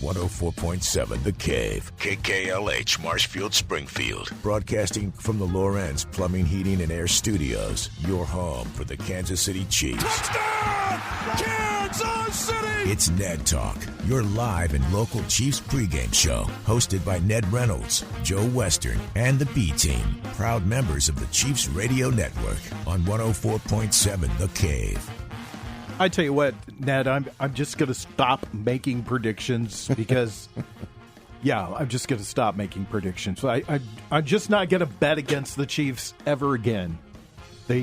104.7 The Cave, KKLH, Marshfield, Springfield. Broadcasting from the Lorenz Plumbing, Heating, and Air Studios. Your home for the Kansas City Chiefs. Touchdown! Kansas City! It's Ned Talk, your live and local Chiefs pregame show. Hosted by Ned Reynolds, Joe Western, and the B-Team. Proud members of the Chiefs Radio Network on 104.7 The Cave. I tell you what, Ned, I'm just going to stop making predictions because, I'm just going to stop making predictions. I'm just not going to bet against the Chiefs ever again. They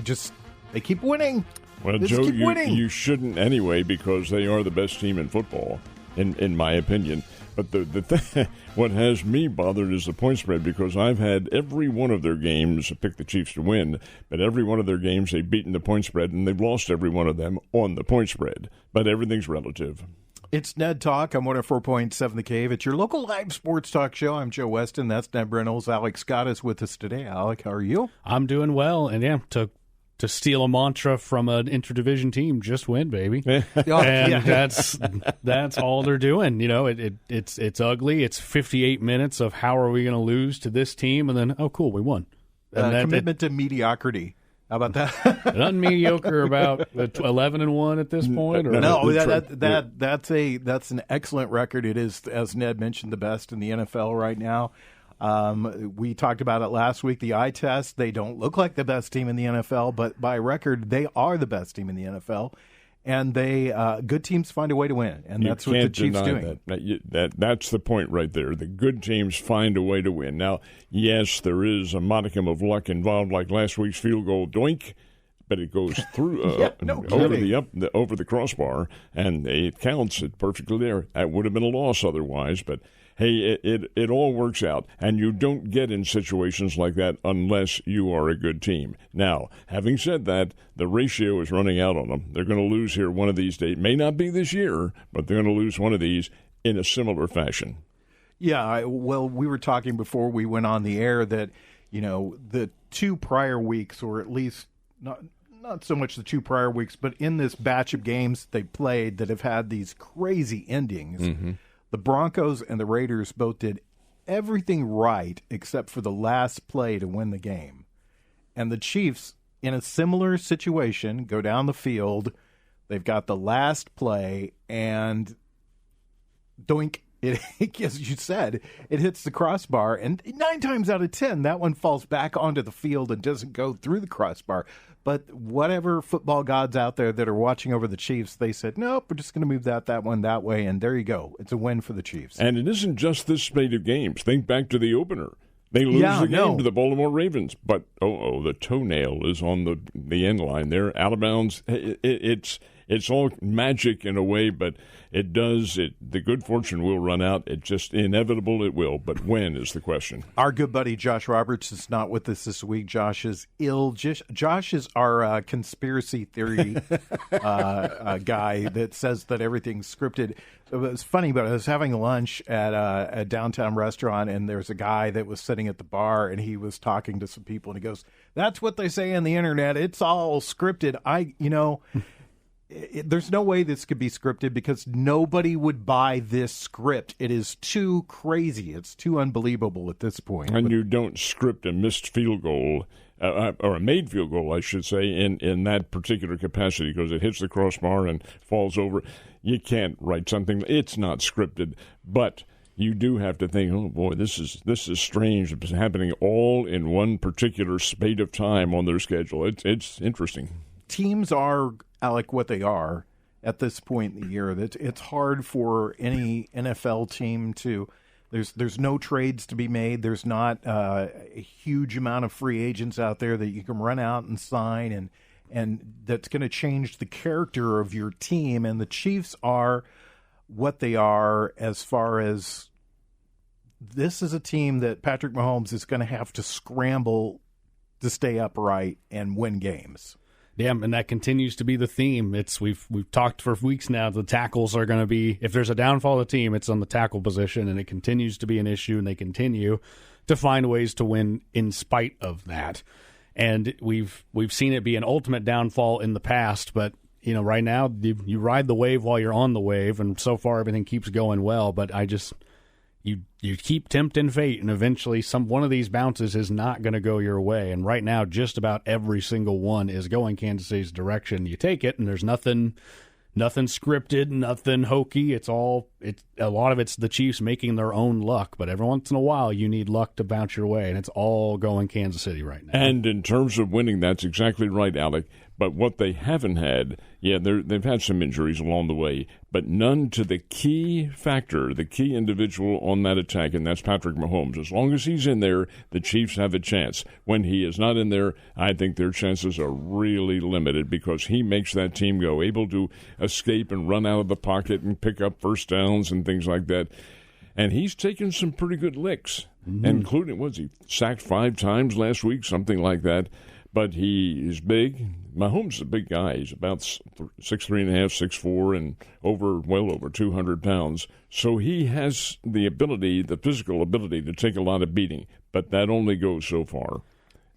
keep winning. Well, Joe, you shouldn't anyway because they are the best team in football, in my opinion. But the what has me bothered is the point spread because I've had every one of their games pick the Chiefs to win, but every one of their games they've beaten the point spread, and they've lost every one of them on the point spread. But everything's relative. It's Ned Talk. I'm 104.7 The Cave. It's your local live sports talk show. I'm Joe Weston. That's Ned Reynolds. Alex Scott is with us today. Alec, how are you? I'm doing well, and to steal a mantra from an interdivision team, just win, baby. That's all they're doing. You know, it's ugly. It's 58 minutes of how are we going to lose to this team, and then, oh, cool, we won. Commitment to mediocrity. How about that? Nothing mediocre about 11-1 at this point? Or? No, that's an excellent record. It is, as Ned mentioned, the best in the NFL right now. We talked about it last week, the eye test. They don't look like the best team in the NFL, but by record, they are the best team in the NFL. And good teams find a way to win, and that's what the Chiefs doing. That's the point right there. The good teams find a way to win. Now, yes, there is a modicum of luck involved, like last week's field goal, doink, but it goes through over the crossbar, and it counts. It's perfectly there. That would have been a loss otherwise, but hey, it all works out, and you don't get in situations like that unless you are a good team. Now, having said that, the ratio is running out on them. They're going to lose here one of these days. May not be this year, but they're going to lose one of these in a similar fashion. Yeah, we were talking before we went on the air that, the two prior weeks, or at least not so much the two prior weeks, but in this batch of games they played that have had these crazy endings, the Broncos and the Raiders both did everything right except for the last play to win the game. And the Chiefs, in a similar situation, go down the field. They've got the last play, and doink, as you said, it hits the crossbar. And 9 times out of 10, that one falls back onto the field and doesn't go through the crossbar. But whatever football gods out there that are watching over the Chiefs, they said, nope, we're just going to move that one that way, and there you go. It's a win for the Chiefs. And it isn't just this slate of games. Think back to the opener. They lose the game to the Baltimore Ravens, but, the toenail is on the end line there, out of bounds. It's all magic in a way, but the good fortune will run out. It's just inevitable it will, but when is the question. Our good buddy Josh Roberts is not with us this week. Josh is ill. Josh is our conspiracy theory guy that says that everything's scripted. It was funny, but I was having lunch at a downtown restaurant, and there's a guy that was sitting at the bar, and he was talking to some people, and he goes, "That's what they say on the internet. It's all scripted." There's no way this could be scripted because nobody would buy this script. It is too crazy. It's too unbelievable at this point. And you don't script a missed field goal, or a made field goal, I should say, in that particular capacity because it hits the crossbar and falls over. You can't write something. It's not scripted, but you do have to think, oh boy, this is strange. It's happening all in one particular spate of time on their schedule. It's interesting. Teams are, Alec, what they are at this point in the year. That it's hard for any NFL team to. There's no trades to be made. There's not a huge amount of free agents out there that you can run out and sign, and that's going to change the character of your team. And the Chiefs are what they are as far as this is a team that Patrick Mahomes is going to have to scramble to stay upright and win games. Yeah, and that continues to be the theme. We've talked for weeks now. The tackles are going to be, if there's a downfall of the team, it's on the tackle position, and it continues to be an issue, and they continue to find ways to win in spite of that. And we've seen it be an ultimate downfall in the past, but right now you ride the wave while you're on the wave, and so far everything keeps going well. But you keep tempting fate, and eventually one of these bounces is not going to go your way. And right now, just about every single one is going Kansas City's direction. You take it, and there's nothing scripted, nothing hokey. A lot of it's the Chiefs making their own luck, but every once in a while you need luck to bounce your way, and it's all going Kansas City right now. And in terms of winning, that's exactly right, Alec. But what they haven't had, they've had some injuries along the way, but none to the key factor, the key individual on that attack, and that's Patrick Mahomes. As long as he's in there, the Chiefs have a chance. When he is not in there, I think their chances are really limited because he makes that team go, able to escape and run out of the pocket and pick up first downs and things like that. And he's taken some pretty good licks, including, he sacked 5 times last week, something like that. But he is big. Mahomes is a big guy. He's about 6'3.5", 6'4", and well over 200 pounds. So he has the physical ability to take a lot of beating. But that only goes so far.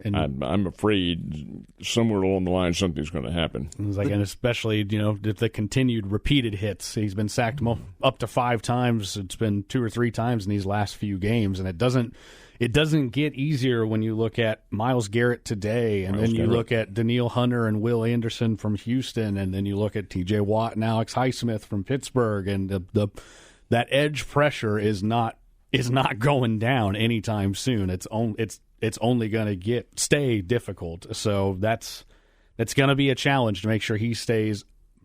And I'm afraid somewhere along the line something's going to happen. And especially, the continued repeated hits. He's been sacked up to 5 times. It's been 2 or 3 times in these last few games, and it doesn't get easier when you look at Myles Garrett today, and then you look at Danielle Hunter and Will Anderson from Houston, and then you look at T.J. Watt and Alex Highsmith from Pittsburgh, and that edge pressure is not going down anytime soon. It's only going to stay difficult. So that's going to be a challenge to make sure he stays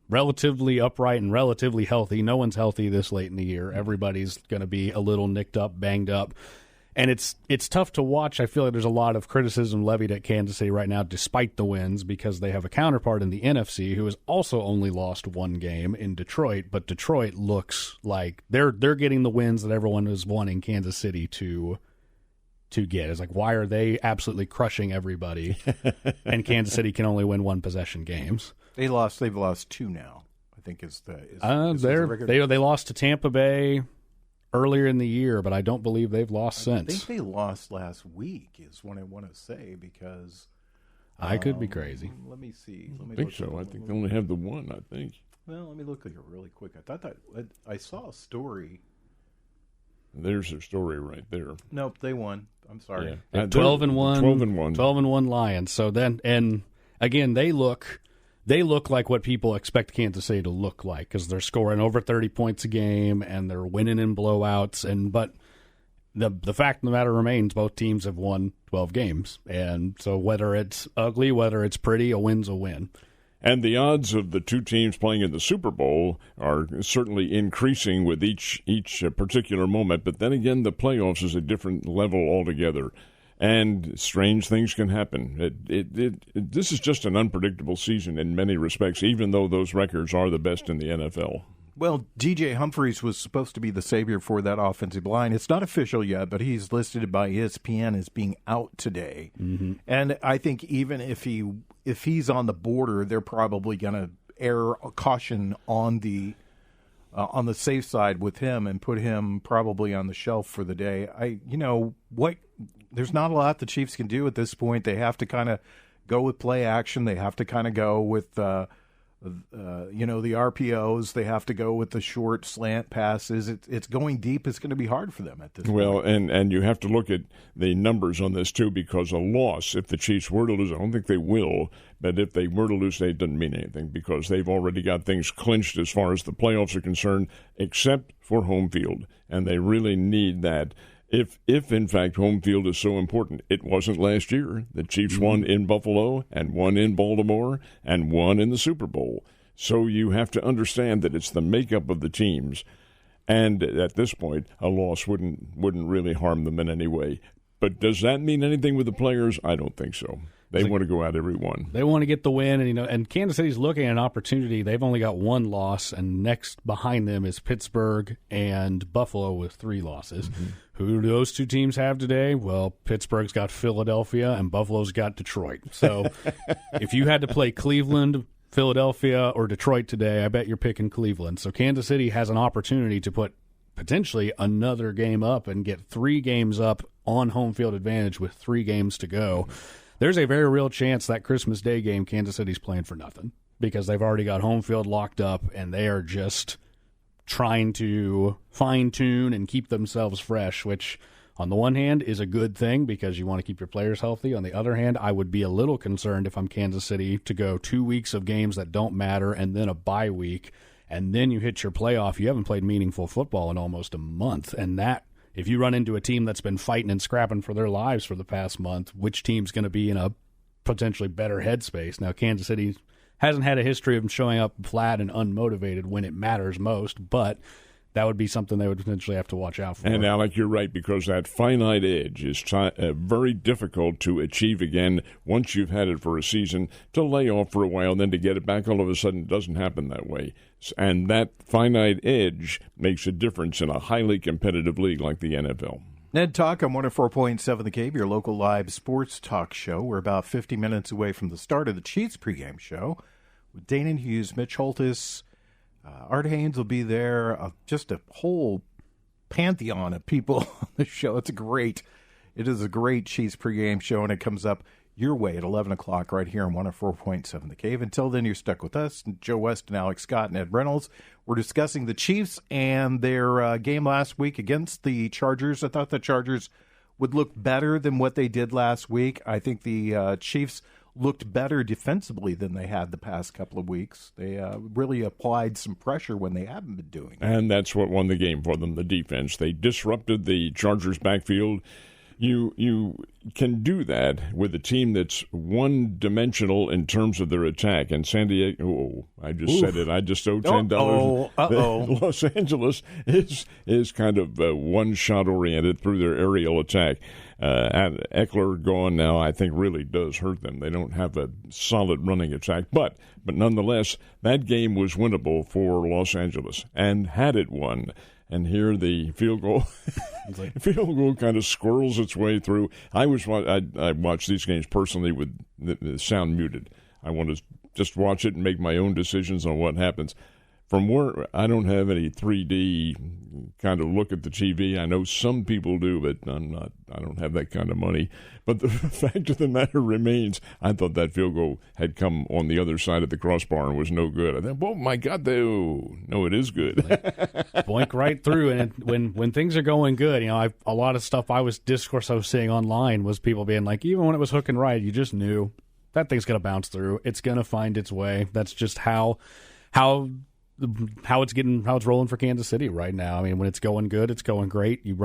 relatively upright and relatively healthy. No one's healthy this late in the year. Everybody's going to be a little nicked up, banged up. And it's tough to watch. I feel like there's a lot of criticism levied at Kansas City right now, despite the wins, because they have a counterpart in the NFC who has also only lost 1 game in Detroit. But Detroit looks like they're getting the wins that everyone is wanting Kansas City to get. It's like, why are they absolutely crushing everybody, and Kansas City can only win 1 possession games? They've lost 2 now, I think is the record. They lost to Tampa Bay earlier in the year, but I don't believe they've lost since. I think they lost last week is what I want to say, because I could be crazy. Let me see. I think so. I think they only have the 1, I think. Well, let me look at it really quick. I thought that I saw a story. There's their story right there. Nope, they won. I'm sorry. Yeah. 12-1. 12-1. 12-1 Lions. So then, and again, they look like what people expect Kansas City to look like, because they're scoring over 30 points a game and they're winning in blowouts. But the fact of the matter remains, both teams have won 12 games. And so whether it's ugly, whether it's pretty, a win's a win. And the odds of the 2 teams playing in the Super Bowl are certainly increasing with each particular moment. But then again, the playoffs is a different level altogether. And strange things can happen. This is just an unpredictable season in many respects, even though those records are the best in the NFL. Well, DJ Humphries was supposed to be the savior for that offensive line. It's not official yet, but he's listed by ESPN as being out today. Mm-hmm. And I think even if he's on the border, they're probably going to err caution on the safe side with him and put him probably on the shelf for the day. There's not a lot the Chiefs can do at this point. They have to kind of go with play action. They have to kind of go with the RPOs. They have to go with the short slant passes. It's going deep. It's going to be hard for them at this point. Well, and you have to look at the numbers on this too, because a loss, if the Chiefs were to lose, I don't think they will, but if they were to lose, it doesn't mean anything, because they've already got things clinched as far as the playoffs are concerned, except for home field, and they really need that. If in fact home field is so important, it wasn't last year. The Chiefs won in Buffalo and won in Baltimore and won in the Super Bowl. So you have to understand that it's the makeup of the teams, and at this point, a loss wouldn't really harm them in any way. But does that mean anything with the players? I don't think so. They want to go out every one. They want to get the win, and Kansas City's looking at an opportunity. They've only got 1 loss, and next behind them is Pittsburgh and Buffalo with 3 losses. Mm-hmm. Who do those 2 teams have today? Well, Pittsburgh's got Philadelphia, and Buffalo's got Detroit. So if you had to play Cleveland, Philadelphia, or Detroit today, I bet you're picking Cleveland. So Kansas City has an opportunity to put potentially another game up and get 3 games up on home field advantage with 3 games to go. There's a very real chance that Christmas Day game Kansas City's playing for nothing. because they've already got home field locked up, and they are just trying to fine-tune and keep themselves fresh, which on the one hand is a good thing because you want to keep your players healthy. On the other hand, I would be a little concerned if I'm Kansas City to go 2 weeks of games that don't matter and then a bye week, and then you hit your playoff. You haven't played meaningful football in almost a month, and that, if you run into a team that's been fighting and scrapping for their lives for the past month, which team's going to be in a potentially better headspace? Now, Kansas City hasn't had a history of showing up flat and unmotivated when it matters most, but that would be something they would potentially have to watch out for. And, Alec, you're right, because that finite edge is very difficult to achieve again once you've had it for a season. To lay off for a while, then to get it back all of a sudden doesn't happen that way. And that finite edge makes a difference in a highly competitive league like the NFL. Ned Talk on 104.7 The Cave, your local live sports talk show. We're about 50 minutes away from the start of the Chiefs pregame show with Danon Hughes, Mitch Holtis. Art Haynes will be there. Just a whole pantheon of people on the show. It is a great Chiefs pregame show, and it comes up your way at 11 o'clock right here on 104.7 The Cave. Until then, you're stuck with us, Joe Westen, Alex Scott, and Ned Reynolds. We're discussing the Chiefs and their game last week against the Chargers. I thought the Chargers would look better than what they did last week. I think the Chiefs looked better defensively than they had the past couple of weeks. They really applied some pressure when they haven't been doing it. And that's what won the game for them, the defense. They disrupted the Chargers' backfield. You can do that with a team that's one-dimensional in terms of their attack. And San Diego, I just said it. I just owe $10. Los Angeles is kind of one-shot oriented through their aerial attack. And Eckler gone now, I think, really does hurt them. They don't have a solid running attack. But nonetheless, that game was winnable for Los Angeles. And had it won, and here the field goal kind of squirrels its way through. I watch these games personally with the sound muted. I want to just watch it and make my own decisions on what happens. From where I don't have any 3D kind of look at the TV. I know some people do, but I don't have that kind of money. But the fact of the matter remains, I thought that field goal had come on the other side of the crossbar and was no good. I thought, oh my God, no, it is good. Boink right through. And when things are going good, a lot of stuff I was seeing online was people being like, even when it was hooking right, you just knew that thing's going to bounce through. It's going to find its way. That's just how it's rolling for Kansas City right now. I mean, when it's going good, it's going great. You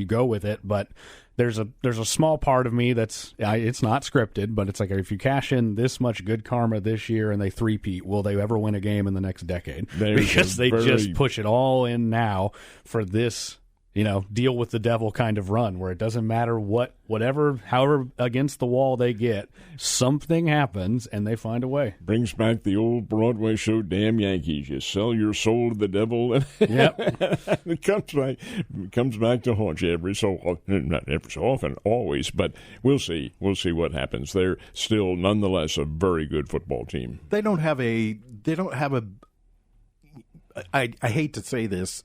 go with it. But there's a small part of me it's not scripted, but it's like, if you cash in this much good karma this year and they three-peat, will they ever win a game in the next decade? Because they just push it all in now for this, deal with the devil kind of run, where it doesn't matter however against the wall they get, something happens and they find a way. Brings back the old Broadway show, Damn Yankees. You sell your soul to the devil, and yep. it comes back to haunt you not every so often, always. But we'll see what happens. They're still, nonetheless, a very good football team. I hate to say this.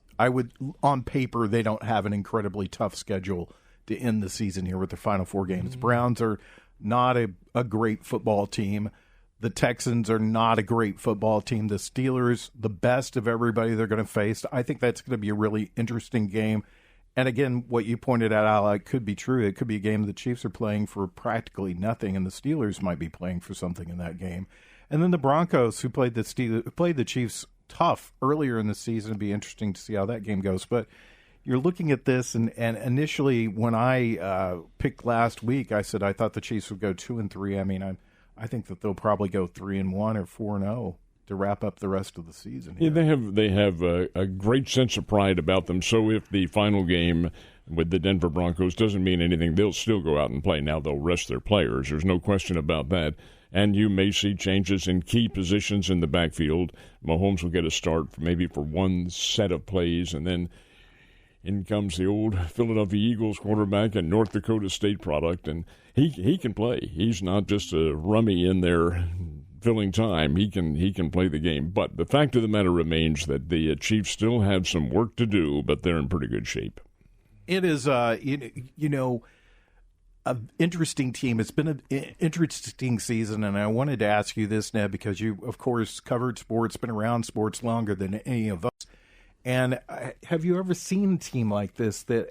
On paper, they don't have an incredibly tough schedule to end the season here with their final four games. Browns are not a great football team. The Texans are not a great football team. The Steelers, the best of everybody they're going to face. I think that's going to be a really interesting game. And again, what you pointed out, Alec, could be true. It could be a game the Chiefs are playing for practically nothing, and the Steelers might be playing for something in that game. And then the Broncos, who played the Chiefs tough earlier in the season. It'd be interesting to see how that game goes. But you're looking at this, and initially when I picked last week, I said I thought the Chiefs would go 2-3. I mean, I think that they'll probably go 3-1 or 4-0 to wrap up the rest of the season here. Yeah, they have a great sense of pride about them. So if the final game with the Denver Broncos doesn't mean anything, they'll still go out and play. Now they'll rest their players. There's no question about that. And you may see changes in key positions in the backfield. Mahomes will get a start maybe for one set of plays, and then in comes the old Philadelphia Eagles quarterback and North Dakota State product, and he can play. He's not just a rummy in there filling time. He can play the game. But the fact of the matter remains that the Chiefs still have some work to do, but they're in pretty good shape. It is, an interesting team. It's been an interesting season, and I wanted to ask you this, Ned, because you, of course, covered sports, been around sports longer than any of us. And have you ever seen a team like this that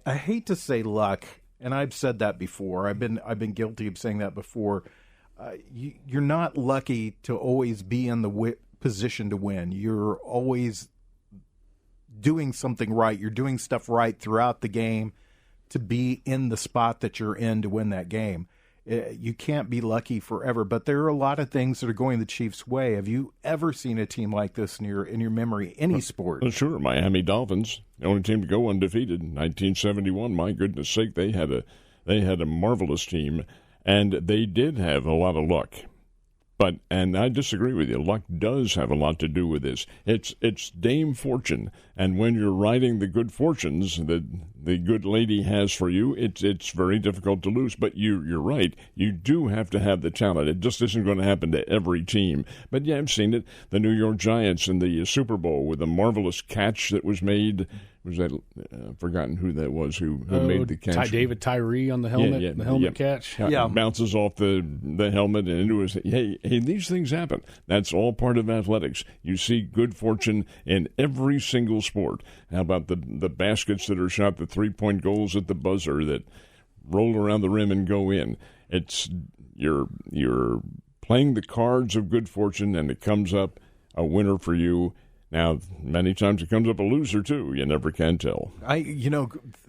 I hate to say luck, and I've said that before. I've been guilty of saying that before. You're not lucky to always be in the position to win. You're always doing something right. You're doing stuff right throughout the game to be in the spot that you're in to win that game. You can't be lucky forever, but there are a lot of things that are going the Chiefs' way. Have you ever seen a team like this in your memory, any sport? Well, sure. Miami Dolphins, the only team to go undefeated in 1971. My goodness sake, they had a marvelous team, and they did have a lot of luck. And I disagree with you. Luck does have a lot to do with this. It's Dame Fortune, and when you're riding the good fortunes that the good lady has for you, it's very difficult to lose. But you're right. You do have to have the talent. It just isn't going to happen to every team. But yeah, I've seen it. The New York Giants in the Super Bowl with a marvelous catch that was made. Was that forgotten who that was who made the catch? David Tyree on the helmet, the helmet catch. Yeah, bounces off the helmet and into his. Hey, these things happen. That's all part of athletics. You see good fortune in every single sport. How about the baskets that are shot, the 3-point goals at the buzzer that roll around the rim and go in? It's you're playing the cards of good fortune, and it comes up a winner for you. Now, many times it comes up a loser, too. You never can tell.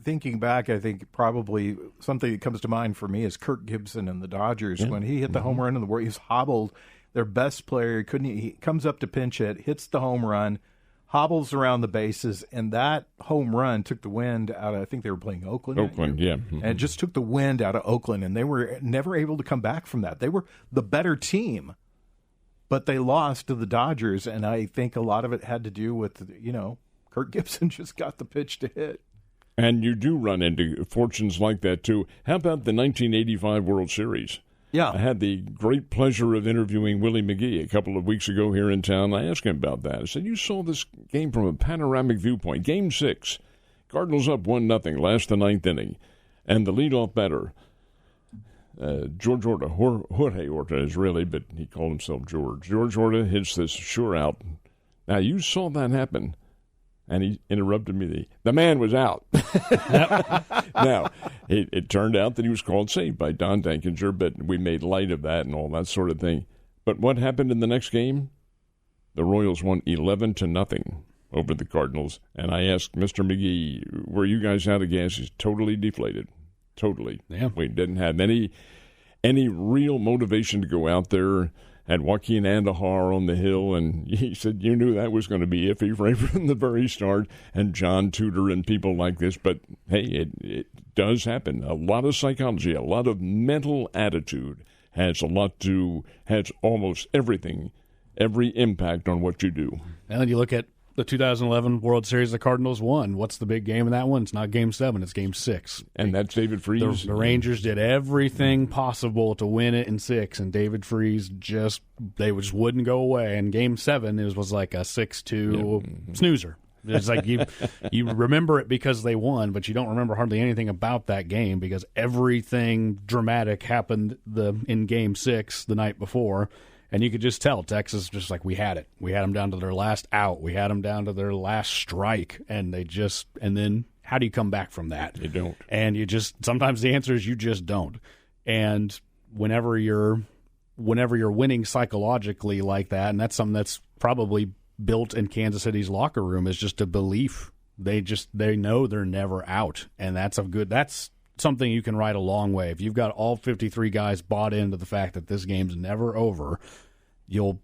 Thinking back, I think probably something that comes to mind for me is Kirk Gibson and the Dodgers. Yeah. When he hit the home run in the world, he was hobbled. Their best player, he comes up to pinch hit, hits the home run, hobbles around the bases, and that home run took the wind out of, I think they were playing Oakland. Yeah. And it just took the wind out of Oakland, and they were never able to come back from that. They were the better team. But they lost to the Dodgers, and I think a lot of it had to do with, Kirk Gibson just got the pitch to hit. And you do run into fortunes like that, too. How about the 1985 World Series? Yeah. I had the great pleasure of interviewing Willie McGee a couple of weeks ago here in town. I asked him about that. I said, you saw this game from a panoramic viewpoint. Game 6, Cardinals up 1-0, last the ninth inning. And the leadoff batter, George Horta, Jorge Horta is really, but he called himself George. George Horta hits this sure out. Now, you saw that happen, and he interrupted me. The man was out. Now, it turned out that he was called safe by Don Dankinger, but we made light of that and all that sort of thing. But what happened in the next game? The Royals won 11-0 over the Cardinals, and I asked Mr. McGee, were you guys out of gas? He's totally deflated. Totally. Yeah. We didn't have any real motivation to go out there. Had Joaquin Andahar on the hill, and he said you knew that was going to be iffy right from the very start, and John Tudor and people like this. But, hey, it does happen. A lot of psychology, a lot of mental attitude has almost everything, every impact on what you do. And then you look at the 2011 World Series the Cardinals won. What's the big game in that one? It's not Game 7, it's Game 6. And that's David Freese. The Rangers did everything possible to win it in 6, and David Freese just wouldn't go away. And Game 7 was like a 6-2 snoozer. It's like you remember it because they won, but you don't remember hardly anything about that game because everything dramatic happened in Game 6 the night before. And you could just tell Texas just like we had it. We had them down to their last out. We had them down to their last strike. And then how do you come back from that? You don't. And sometimes the answer is you just don't. And whenever you're winning psychologically like that, and that's something that's probably built in Kansas City's locker room, is just a belief. They know they're never out. And that's something you can ride a long way. If you've got all 53 guys bought into the fact that this game's never over, you'll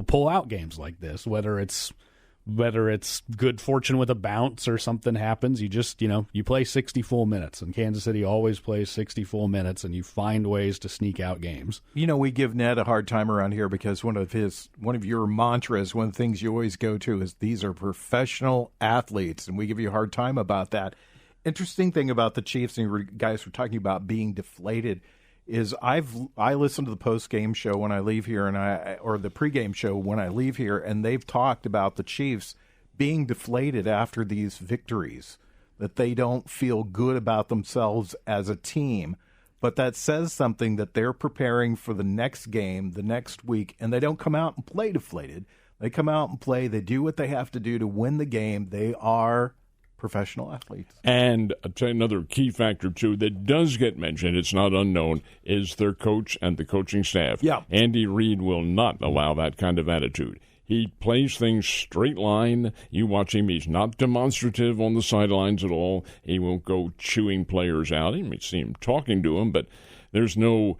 pull out games like this, whether it's good fortune with a bounce or something happens. You play 60 full minutes, and Kansas City always plays 60 full minutes, and you find ways to sneak out games. We give Ned a hard time around here because one of your mantras, one of the things you always go to is these are professional athletes, and we give you a hard time about that. Interesting thing about the Chiefs, and you guys were talking about being deflated, is I listen to the post-game show when I leave here, or the pregame show when I leave here, and they've talked about the Chiefs being deflated after these victories. that they don't feel good about themselves as a team. But that says something that they're preparing for the next game, the next week, and they don't come out and play deflated. They come out and play. They do what they have to do to win the game. They are professional athletes. And I'll tell you another key factor, too, that does get mentioned, it's not unknown, is their coach and the coaching staff. Yeah. Andy Reid will not allow that kind of attitude. He plays things straight line. You watch him, he's not demonstrative on the sidelines at all. He won't go chewing players out. You may see him talking to them, but there's no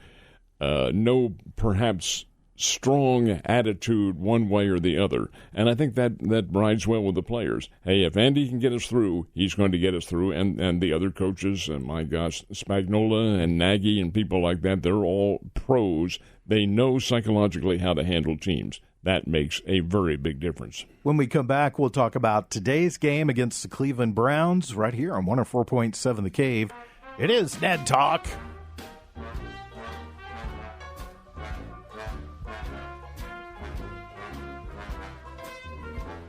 perhaps strong attitude one way or the other. And I think that rides well with the players. Hey, if Andy can get us through, he's going to get us through. And the other coaches, my gosh, Spagnuolo and Nagy and people like that, they're all pros. They know psychologically how to handle teams. That makes a very big difference. When we come back, we'll talk about today's game against the Cleveland Browns right here on 104.7 The Cave. It is Ned Talk.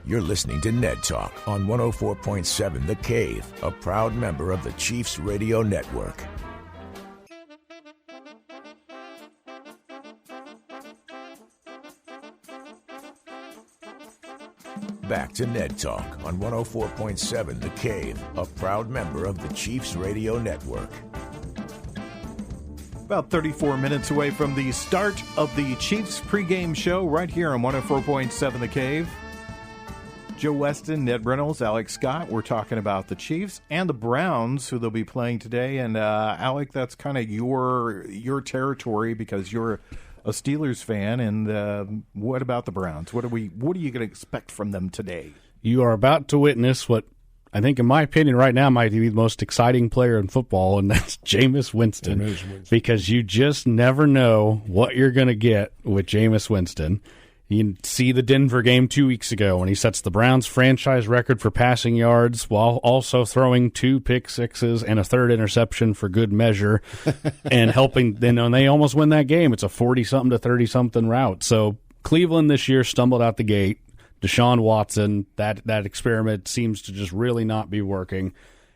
You're listening to Ned Talk on 104.7 The Cave, a proud member of the Chiefs Radio Network. Back to Ned Talk on 104.7 The Cave, a proud member of the Chiefs Radio Network. About 34 minutes away from the start of the Chiefs pregame show right here on 104.7 The Cave. Joe Westen, Ned Reynolds, Alex Scott. We're talking about the Chiefs and the Browns, who they'll be playing today. And Alec, that's kind of your territory because you're a Steelers fan. And what about the Browns? What are you going to expect from them today? You are about to witness what I think, in my opinion, right now might be the most exciting player in football, and that's Jameis Winston. Because you just never know what you're going to get with Jameis Winston. You can see the Denver game 2 weeks ago when he sets the Browns franchise record for passing yards while also throwing 2 pick sixes and a third interception for good measure and helping. Then they almost win that game. It's a 40-something to 30-something route. So Cleveland this year stumbled out the gate. Deshaun Watson, that experiment seems to just really not be working.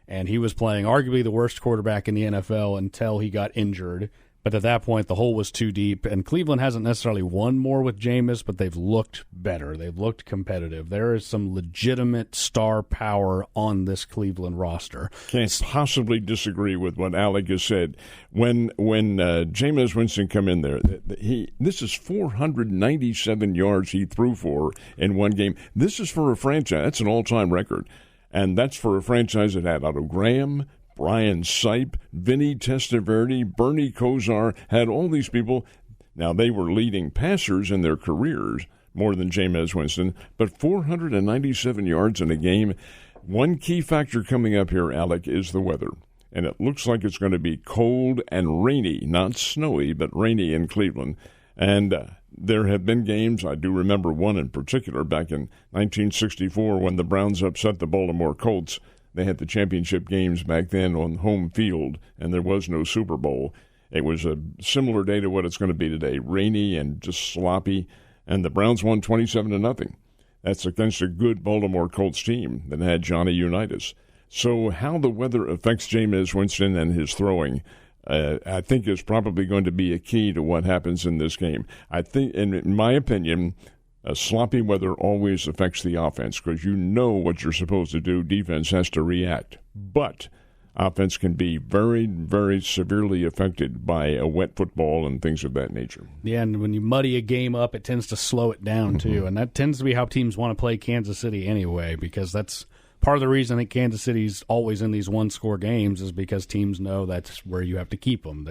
And he was playing arguably the worst quarterback in the NFL until he got injured. But at that point, the hole was too deep, and Cleveland hasn't necessarily won more with Jameis, but they've looked better. They've looked competitive. There is some legitimate star power on this Cleveland roster. Can't possibly disagree with what Alec has said. When Jameis Winston come in there, this is 497 yards he threw for in one game. This is for a franchise. That's an all-time record, and that's for a franchise that had Otto Graham, Brian Sipe, Vinny Testaverde, Bernie Kosar, had all these people. Now, they were leading passers in their careers more than Jameis Winston, but 497 yards in a game. One key factor coming up here, Alec, is the weather. And it looks like it's going to be cold and rainy, not snowy, but rainy in Cleveland. And there have been games, I do remember one in particular, back in 1964 when the Browns upset the Baltimore Colts. They had the championship games back then on home field, and there was no Super Bowl. It was a similar day to what it's going to be today, rainy and just sloppy, and the Browns won 27-0. That's against a good Baltimore Colts team that had Johnny Unitas. So how the weather affects Jameis Winston and his throwing, I think is probably going to be a key to what happens in this game. I think, in my opinion, sloppy weather always affects the offense because you know what you're supposed to do. Defense has to react. But offense can be very, very severely affected by a wet football and things of that nature. Yeah, and when you muddy a game up, it tends to slow it down, too. And that tends to be how teams want to play Kansas City anyway, because that's part of the reason I think Kansas City's always in these one-score games is because teams know that's where you have to keep them.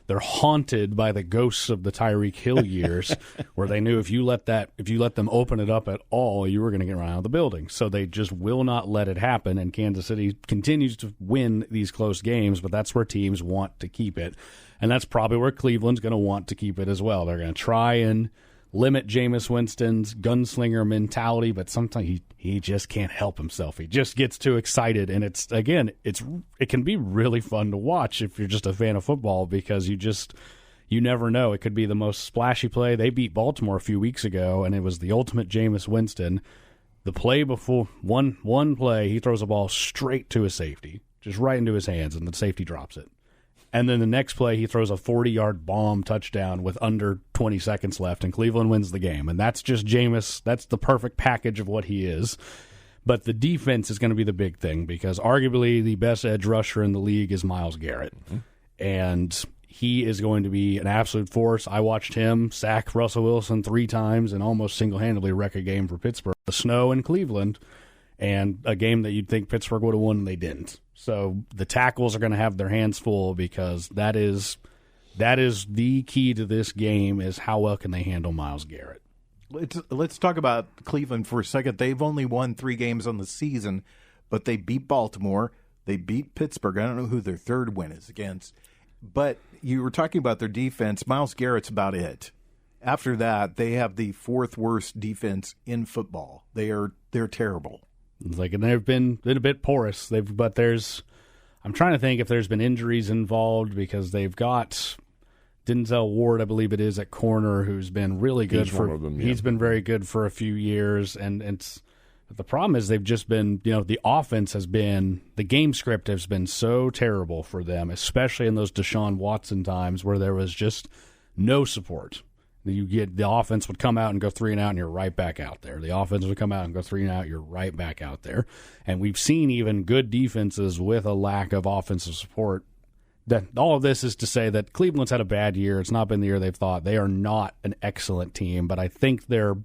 They're haunted by the ghosts of the Tyreek Hill years, where they knew if you let them open it up at all, you were going to get run out of the building. So they just will not let it happen, and Kansas City continues to win these close games, but that's where teams want to keep it. And that's probably where Cleveland's going to want to keep it as well. They're going to try and limit Jameis Winston's gunslinger mentality, but sometimes he just can't help himself. He just gets too excited, and it can be really fun to watch if you're just a fan of football because you never know. It could be the most splashy play. They beat Baltimore a few weeks ago, and it was the ultimate Jameis Winston. The play before, one play, he throws a ball straight to a safety, just right into his hands, and the safety drops it. And then the next play, he throws a 40-yard bomb touchdown with under 20 seconds left, and Cleveland wins the game. And that's just Jameis. That's the perfect package of what he is. But the defense is going to be the big thing because arguably the best edge rusher in the league is Myles Garrett. Mm-hmm. And he is going to be an absolute force. I watched him sack Russell Wilson 3 times and almost single-handedly wreck a game for Pittsburgh. The snow in Cleveland, and a game that you'd think Pittsburgh would have won, and they didn't. So the tackles are going to have their hands full because that is the key to this game is how well can they handle Myles Garrett. Let's talk about Cleveland for a second. They've only won 3 games on the season, but they beat Baltimore. They beat Pittsburgh. I don't know who their third win is against. But you were talking about their defense. Myles Garrett's about it. After that, they have the 4th worst defense in football. They're terrible. It's like, and they've been a bit porous. I'm trying to think if there's been injuries involved because they've got Denzel Ward, I believe it is, at corner, who's been really good He's been very good for a few years, and the problem is they've just been, the offense has been, the game script has been so terrible for them, especially in those Deshaun Watson times where there was just no support. The offense would come out and go 3 and out, and you're right back out there. The offense would come out and go 3 and out, you're right back out there. And we've seen even good defenses with a lack of offensive support. That all of this is to say that Cleveland's had a bad year. It's not been the year they've thought. They are not an excellent team, but I think they're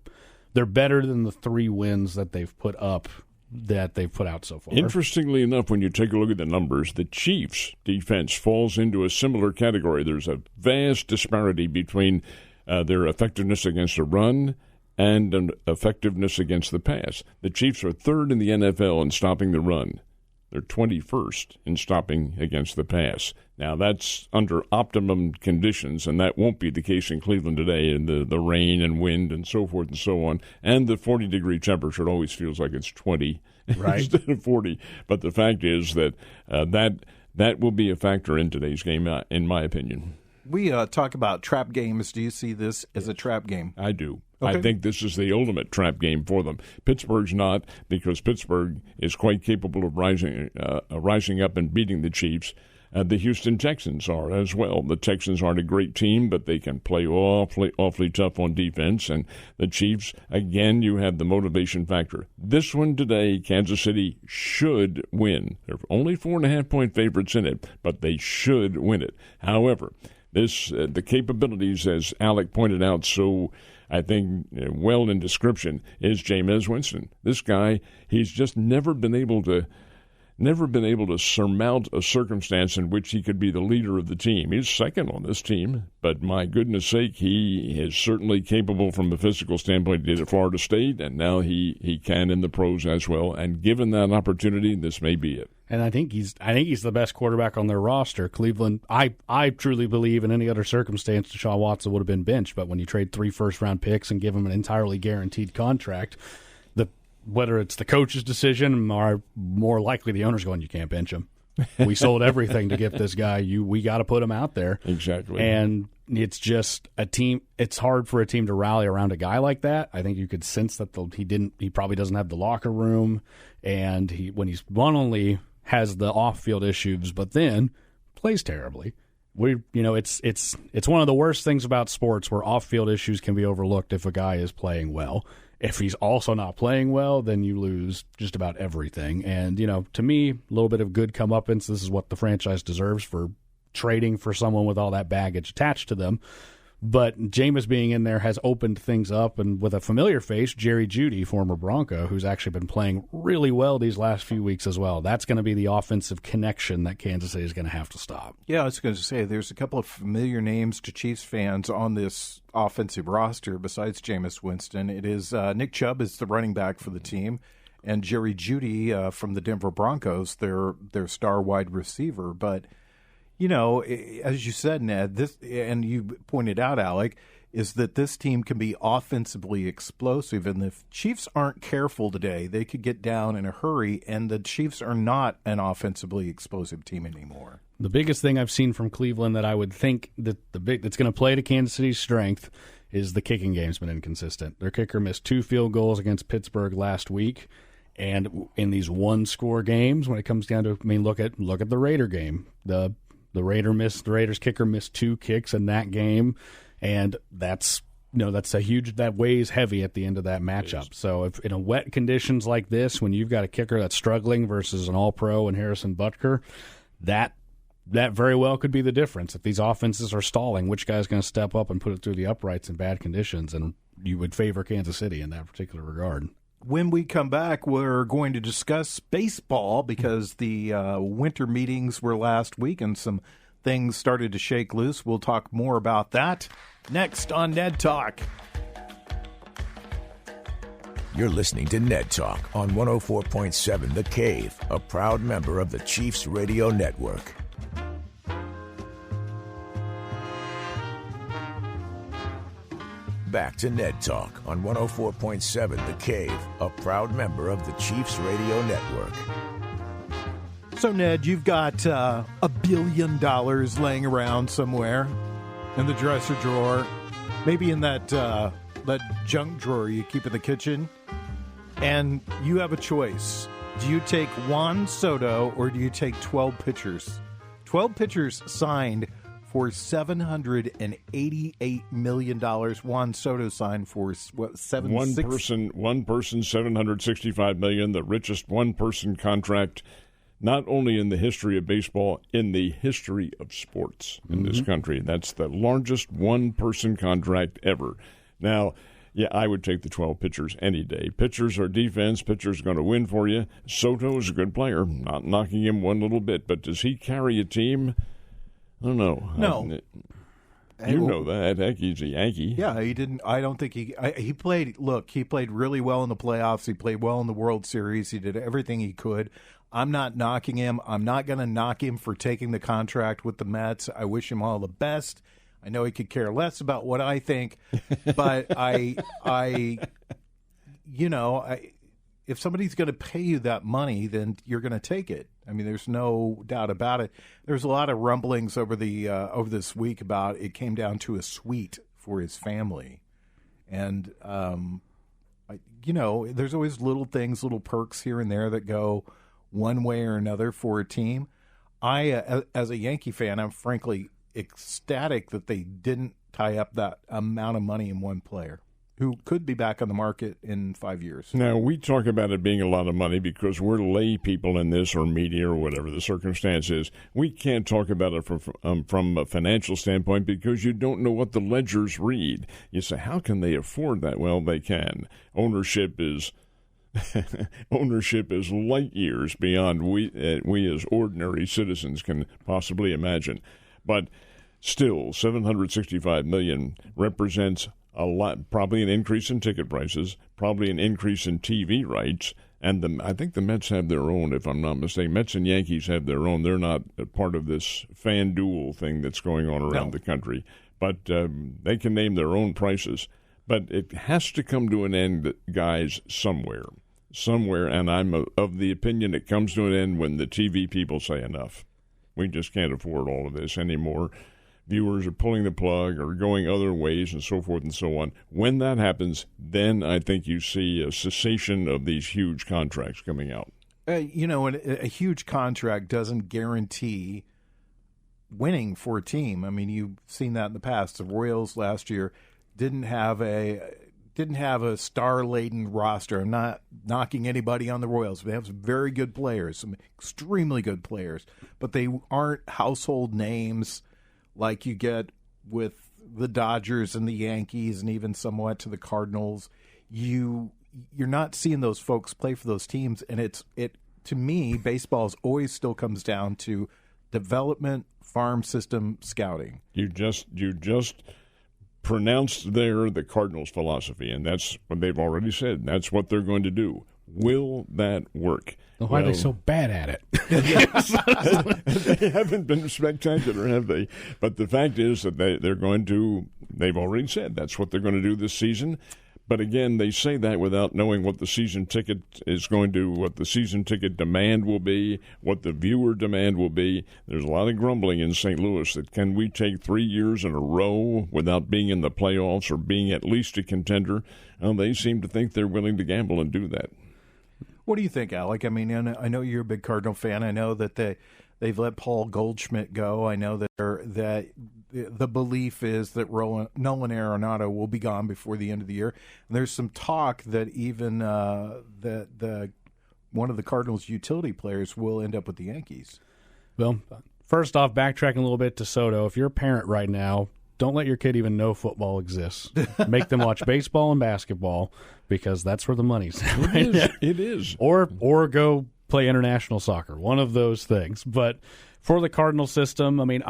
better than the 3 wins that they've put up. That they've put out so far. Interestingly enough, when you take a look at the numbers, the Chiefs' defense falls into a similar category. There's a vast disparity between their effectiveness against the run and an effectiveness against the pass. The Chiefs are 3rd in the NFL in stopping the run. They're 21st in stopping against the pass. Now, that's under optimum conditions, and that won't be the case in Cleveland today, and the rain and wind and so forth and so on. And the 40-degree temperature, it always feels like it's 20 instead of 40. But the fact is that that will be a factor in today's game, in my opinion. We talk about trap games. Do you see this as a trap game? I do. Okay. I think this is the ultimate trap game for them. Pittsburgh's not, because Pittsburgh is quite capable of rising up and beating the Chiefs. The Houston Texans are as well. The Texans aren't a great team, but they can play awfully tough on defense. And the Chiefs, again, you have the motivation factor. This one today, Kansas City should win. They're only 4.5-point favorites in it, but they should win it. However, the capabilities, as Alec pointed out so, I think, well in description, is Jameis Winston. This guy, he's just never been able to surmount a circumstance in which he could be the leader of the team. He's second on this team, but my goodness sake, he is certainly capable from a physical standpoint. He did at Florida State, and now he can in the pros as well. And given that opportunity, this may be it. And I think he's the best quarterback on their roster. Cleveland, I truly believe in any other circumstance, Deshaun Watson would have been benched. But when you trade 3 first-round picks and give him an entirely guaranteed contract, whether it's the coach's decision or more likely the owner's going, you can't bench him. We sold everything to get this guy. We got to put him out there. Exactly. And it's just a team. It's hard for a team to rally around a guy like that. I think you could sense that he probably doesn't have the locker room, and when he's not only has the off-field issues, but then plays terribly. It's one of the worst things about sports where off-field issues can be overlooked if a guy is playing well. If he's also not playing well, then you lose just about everything. And, to me, a little bit of good comeuppance. This is what the franchise deserves for trading for someone with all that baggage attached to them. But Jameis being in there has opened things up, and with a familiar face, Jerry Jeudy, former Bronco, who's actually been playing really well these last few weeks as well. That's going to be the offensive connection that Kansas City is going to have to stop. Yeah, I was going to say, there's a couple of familiar names to Chiefs fans on this offensive roster besides Jameis Winston. It is Nick Chubb is the running back for the team, and Jerry Jeudy from the Denver Broncos, their star wide receiver. But as you said, Ned, this, and you pointed out, Alec, is that this team can be offensively explosive. And if Chiefs aren't careful today, they could get down in a hurry, and the Chiefs are not an offensively explosive team anymore. The biggest thing I've seen from Cleveland that I would think that's going to play to Kansas City's strength is the kicking game's been inconsistent. Their kicker missed 2 field goals against Pittsburgh last week, and in these one-score games, when it comes down to, look at the Raider game. The Raiders kicker missed 2 kicks in that game, and that weighs heavy at the end of that matchup. So if in a wet conditions like this, when you've got a kicker that's struggling versus an all-pro and Harrison Butker, that very well could be the difference. If these offenses are stalling, which guy's going to step up and put it through the uprights in bad conditions? And you would favor Kansas City in that particular regard. When we come back, we're going to discuss baseball because the winter meetings were last week and some things started to shake loose. We'll talk more about that next on Ned Talk. You're listening to Ned Talk on 104.7 The Cave, a proud member of the Chiefs Radio Network. Back to Ned Talk on 104.7 The Cave, a proud member of the Chiefs Radio Network. So, Ned, you've got $1 billion laying around somewhere in the dresser drawer, maybe in that junk drawer you keep in the kitchen, and you have a choice. Do you take Juan Soto or do you take 12 pitchers? 12 pitchers signed for $788 million. Juan Soto signed for what? One person, $765 million. The richest one-person contract, not only in the history of baseball, in the history of sports in this country. That's the largest one-person contract ever. Now, yeah, I would take the 12 pitchers any day. Pitchers are defense. Pitchers are going to win for you. Soto is a good player. Not knocking him one little bit, but does he carry a team? I don't know. No. You know that. Heck, he's a Yankee. Yeah, he didn't. I don't think he played. Look, he played really well in the playoffs. He played well in the World Series. He did everything he could. I'm not knocking him. I'm not going to knock him for taking the contract with the Mets. I wish him all the best. I know he could care less about what I think, but if somebody's going to pay you that money, then you're going to take it. I mean, there's no doubt about it. There's a lot of rumblings over this week about it came down to a suite for his family, and there's always little things, little perks here and there that go one way or another for a team. I, as a Yankee fan, I'm frankly ecstatic that they didn't tie up that amount of money in one player who could be back on the market in 5 years. Now, we talk about it being a lot of money because we're lay people in this, or media, or whatever the circumstance is. We can't talk about it from a financial standpoint because you don't know what the ledgers read. You say, how can they afford that? Well, they can. Ownership is light years beyond we as ordinary citizens can possibly imagine. But still, $765 million represents a lot, probably an increase in ticket prices, probably an increase in TV rights, and I think the Mets have their own, if I'm not mistaken. Mets and Yankees have their own. They're not a part of this fan duel thing that's going on around the country, but they can name their own prices. But it has to come to an end, guys, somewhere, and I'm of the opinion it comes to an end when the TV people say enough. We just can't afford all of this anymore. Viewers are pulling the plug or going other ways and so forth and so on. When that happens, then I think you see a cessation of these huge contracts coming out. A huge contract doesn't guarantee winning for a team. I mean, you've seen that in the past. The Royals last year didn't have a star-laden roster. I'm not knocking anybody on the Royals. They have some very good players, some extremely good players, but they aren't household names like you get with the Dodgers and the Yankees and even somewhat to the Cardinals. You're not seeing those folks play for those teams, and it to me, baseball always still comes down to development, farm system, scouting. You just pronounced there the Cardinals' philosophy, and that's what they've already said. That's what they're going to do. Will that work? Why are they so bad at it? They haven't been spectacular, have they? But the fact is that they're going to, they've already said that's what they're going to do this season. But again, they say that without knowing what the season ticket is going to, what the season ticket demand will be, what the viewer demand will be. There's a lot of grumbling in St. Louis that can we take 3 years in a row without being in the playoffs or being at least a contender? Well, they seem to think they're willing to gamble and do that. What do you think, Alec? I mean, I know you're a big Cardinal fan. I know that they've let Paul Goldschmidt go. I know that the belief is that Nolan Arenado will be gone before the end of the year. And there's some talk that even that one of the Cardinals' utility players will end up with the Yankees. Well, first off, backtracking a little bit to Soto, if you're a parent right now, don't let your kid even know football exists. Make them watch baseball and basketball because that's where the money's at. Right? It is. Or go play international soccer, one of those things. But for the Cardinal system, I mean,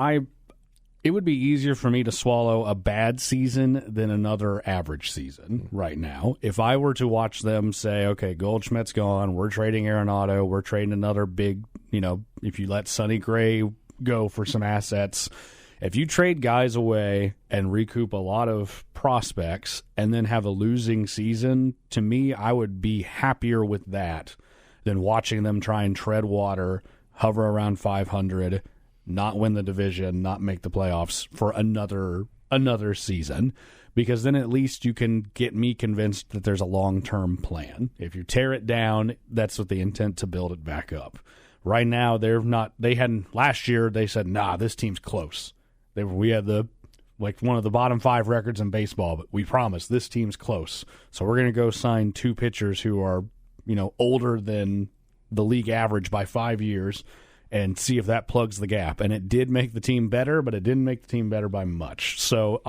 it would be easier for me to swallow a bad season than another average season right now. If I were to watch them say, okay, Goldschmidt's gone, we're trading Arenado, we're trading another big, if you let Sonny Gray go for some assets, if you trade guys away and recoup a lot of prospects and then have a losing season, to me, I would be happier with that than watching them try and tread water, hover around 500, not win the division, not make the playoffs for another season, because then at least you can get me convinced that there's a long-term plan. If you tear it down, that's with the intent to build it back up. Right now, last year they said, nah, this team's close. We had one of the bottom 5 records in baseball, but we promise this team's close. So we're going to go sign 2 pitchers who are, older than the league average by 5 years and see if that plugs the gap. And it did make the team better, but it didn't make the team better by much. So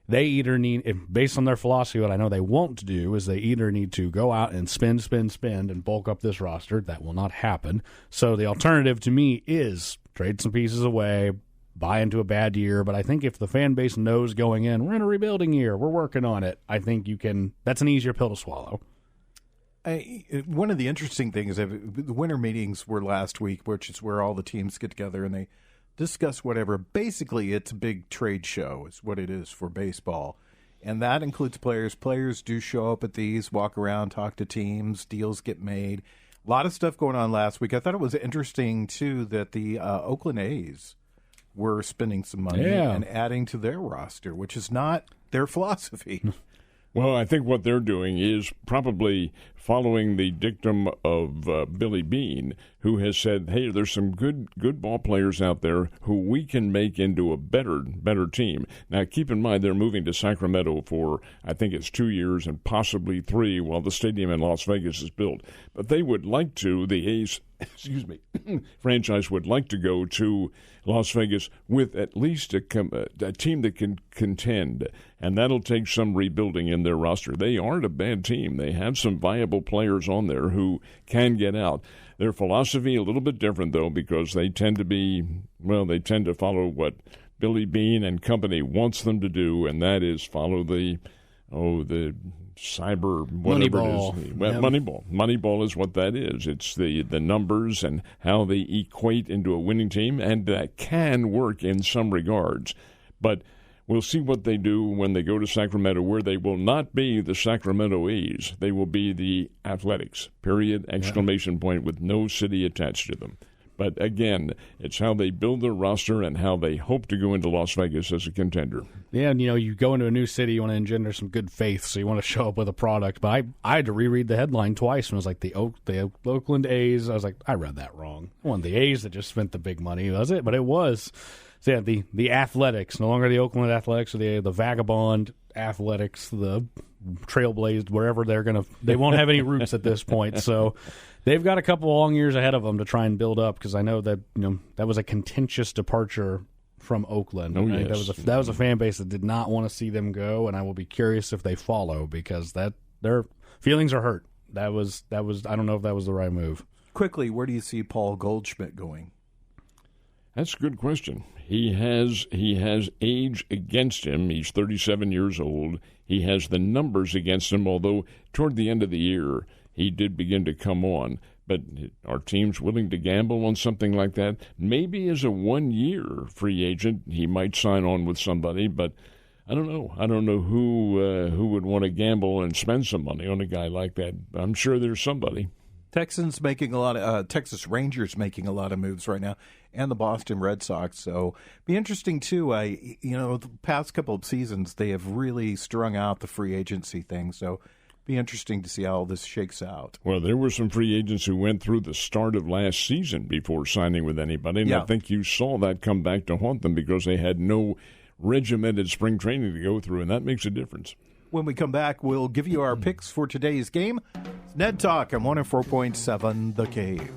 they either need, based on their philosophy, what I know they won't do is they either need to go out and spend, and bulk up this roster. That will not happen. So the alternative to me is trade some pieces away, buy into a bad year. But I think if the fan base knows going in, we're in a rebuilding year, we're working on it, I think that's an easier pill to swallow. One of the interesting things, the winter meetings were last week, which is where all the teams get together and they discuss whatever. Basically, it's a big trade show is what it is for baseball. And that includes players. Players do show up at these, walk around, talk to teams, deals get made. A lot of stuff going on last week. I thought it was interesting, too, that the Oakland A's were spending some money and adding to their roster, which is not their philosophy. Well, I think what they're doing is probably following the dictum of Billy Beane, who has said, hey, there's some good ball players out there who we can make into a better team. Now, keep in mind, they're moving to Sacramento for, I think it's 2 years and possibly 3 while the stadium in Las Vegas is built. But they would like to, the A's, franchise would like to go to Las Vegas with at least a team that can contend, and that'll take some rebuilding in their roster. They aren't a bad team. They have some viable players on there who can get out. Their philosophy a little bit different, though, because they tend to follow what Billy Beane and company wants them to do, and that is follow the cyber whatever Moneyball. It is. Well, Moneyball. Moneyball is what that is. It's the numbers and how they equate into a winning team, and that can work in some regards. But we'll see what they do when they go to Sacramento, where they will not be the Sacramento A's. They will be the Athletics, period, exclamation point, with no city attached to them. But again, it's how they build their roster and how they hope to go into Las Vegas as a contender. Yeah, and you go into a new city, you want to engender some good faith, so you want to show up with a product. But I had to reread the headline twice, and it was like the Oakland A's. I was like, I read that wrong. It wasn't the A's that just spent the big money, was it? But it was. So yeah, the Athletics, no longer the Oakland Athletics or the Vagabond Athletics, the Trailblazed, wherever they won't have any roots at this point. So they've got a couple long years ahead of them to try and build up, because I know that that was a contentious departure from Oakland. Oh, yes. That was a fan base that did not want to see them go, and I will be curious if they follow, because their feelings are hurt. That was I don't know if that was the right move. Quickly, where do you see Paul Goldschmidt going? That's a good question. He has age against him. He's 37 years old. He has the numbers against him, although toward the end of the year he did begin to come on. But are teams willing to gamble on something like that? Maybe as a 1-year free agent, he might sign on with somebody, but I don't know. I don't know who would want to gamble and spend some money on a guy like that. I'm sure there's somebody. Texas Rangers making a lot of moves right now, and the Boston Red Sox. So be interesting too. The past couple of seasons they have really strung out the free agency thing. So be interesting to see how all this shakes out. Well, there were some free agents who went through the start of last season before signing with anybody, and I think you saw that come back to haunt them because they had no regimented spring training to go through, and that makes a difference. When we come back, we'll give you our picks for today's game. It's Ned Talk on 104.7 The Cave.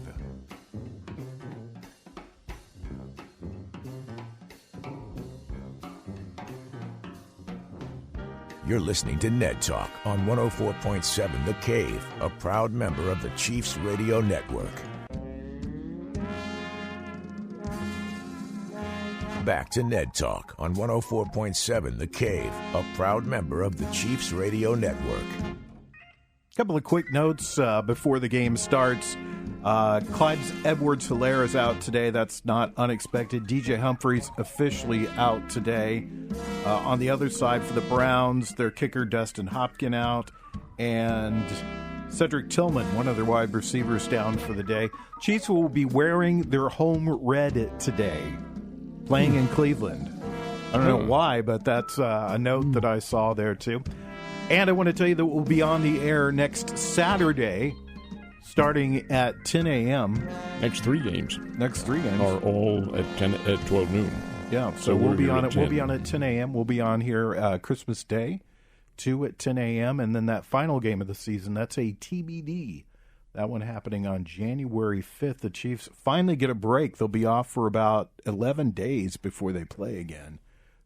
You're listening to Ned Talk on 104.7 The Cave, a proud member of the Chiefs Radio Network. Back to Ned Talk on 104.7 The Cave, a proud member of the Chiefs Radio Network. A couple of quick notes before the game starts. Clyde Edwards-Helaire is out today. That's not unexpected. DJ Humphries officially out today. On the other side for the Browns, their kicker Dustin Hopkins out, and Cedric Tillman, one of their wide receivers, down for the day. Chiefs will be wearing their home red today, playing in Cleveland. I don't know why, but that's a note that I saw there too. And I want to tell you that we'll be on the air next Saturday, starting at 10 a.m. Next three games are all at 12 noon. Yeah, so we'll be on it. We'll be on at 10 a.m. We'll be on here Christmas Day, 2 at 10 a.m. And then that final game of the season, that's a TBD. That one happening on January 5th. The Chiefs finally get a break. They'll be off for about 11 days before they play again.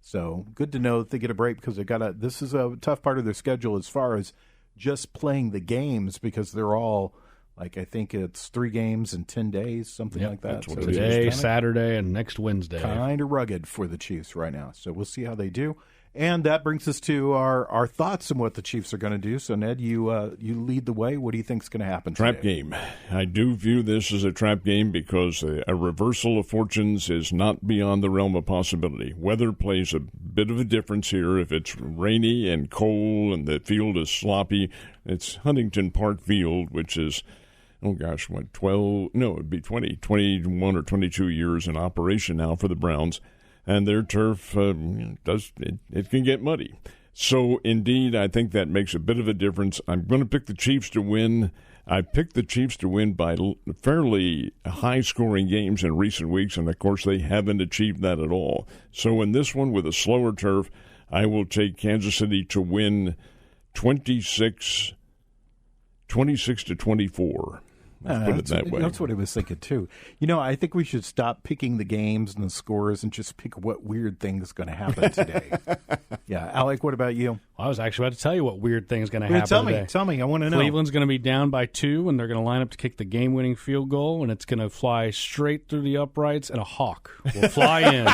So good to know that they get a break because this is a tough part of their schedule as far as just playing the games because they're all, like, I think it's 3 games in 10 days, something like that. So today, Saturday, and next Wednesday. Kind of rugged for the Chiefs right now. So we'll see how they do. And that brings us to our thoughts on what the Chiefs are going to do. So, Ned, you lead the way. What do you think is going to happen today? Trap game. I do view this as a trap game because a reversal of fortunes is not beyond the realm of possibility. Weather plays a bit of a difference here. If it's rainy and cold and the field is sloppy, it's Huntington Park Field, which is, it'd be 21 or 22 years in operation now for the Browns. And their turf, it can get muddy. So, indeed, I think that makes a bit of a difference. I'm going to pick the Chiefs to win. I picked the Chiefs to win by fairly high-scoring games in recent weeks, and, of course, they haven't achieved that at all. So, in this one, with a slower turf, I will take Kansas City to win 26 to 24. Let's put it that way. That's what I was thinking, too. I think we should stop picking the games and the scores and just pick what weird thing is going to happen today. Yeah. Alec, what about you? I was actually about to tell you what weird thing is going to happen today. Tell me. I want to know. Cleveland's going to be down by 2, and they're going to line up to kick the game-winning field goal, and it's going to fly straight through the uprights, and a hawk will fly in,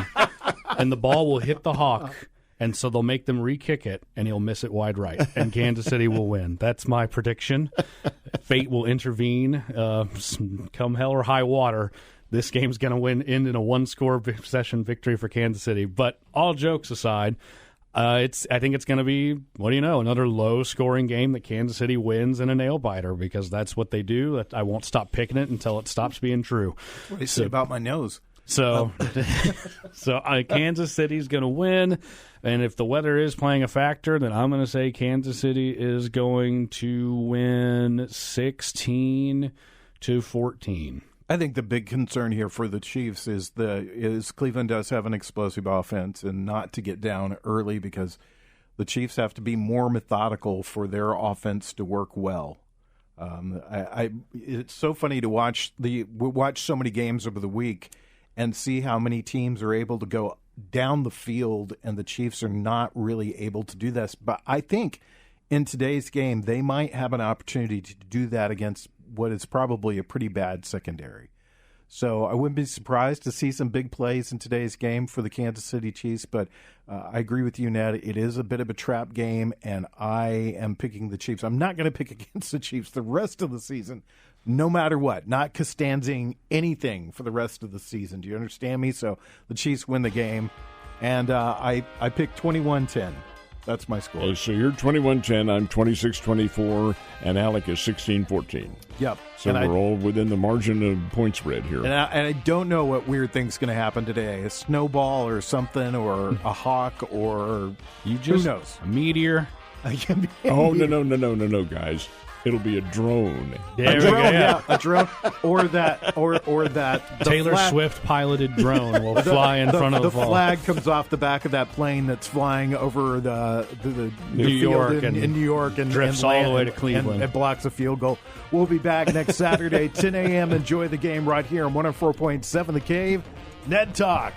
and the ball will hit the hawk. And so they'll make them re-kick it, and he'll miss it wide right, and Kansas City will win. That's my prediction. Fate will intervene. Come hell or high water, this game's going to end in a one-score possession victory for Kansas City. But all jokes aside, I think it's going to be, another low-scoring game that Kansas City wins in a nail-biter because that's what they do. I won't stop picking it until it stops being true. What do you say about my nose? So Kansas City's going to win, and if the weather is playing a factor, then I'm going to say Kansas City is going to win 16-14. I think the big concern here for the Chiefs is Cleveland does have an explosive offense, and not to get down early because the Chiefs have to be more methodical for their offense to work well. It's so funny to watch so many games over the week and see how many teams are able to go down the field, and the Chiefs are not really able to do this. But I think in today's game, they might have an opportunity to do that against what is probably a pretty bad secondary. So I wouldn't be surprised to see some big plays in today's game for the Kansas City Chiefs, but I agree with you, Ned. It is a bit of a trap game, and I am picking the Chiefs. I'm not going to pick against the Chiefs the rest of the season, no matter what. Not Costanzing anything for the rest of the season. Do you understand me? So the Chiefs win the game. And I picked 21-10. That's my score. So you're 21-10, I'm 26-24, and Alec is 16-14. Yep. So we're all within the margin of point spread here. And I don't know what weird thing's going to happen today. A snowball or something, or a hawk, or who knows? A meteor. Oh, no, guys. It'll be a drone. Yeah, a drone, or that Taylor Swift piloted drone will fly in front of the flag comes off the back of that plane that's flying over the New York in New York and drifts all the way to Cleveland and blocks a field goal. We'll be back next Saturday, 10 a.m. Enjoy the game right here on 104.7 The Cave. Ned Talk.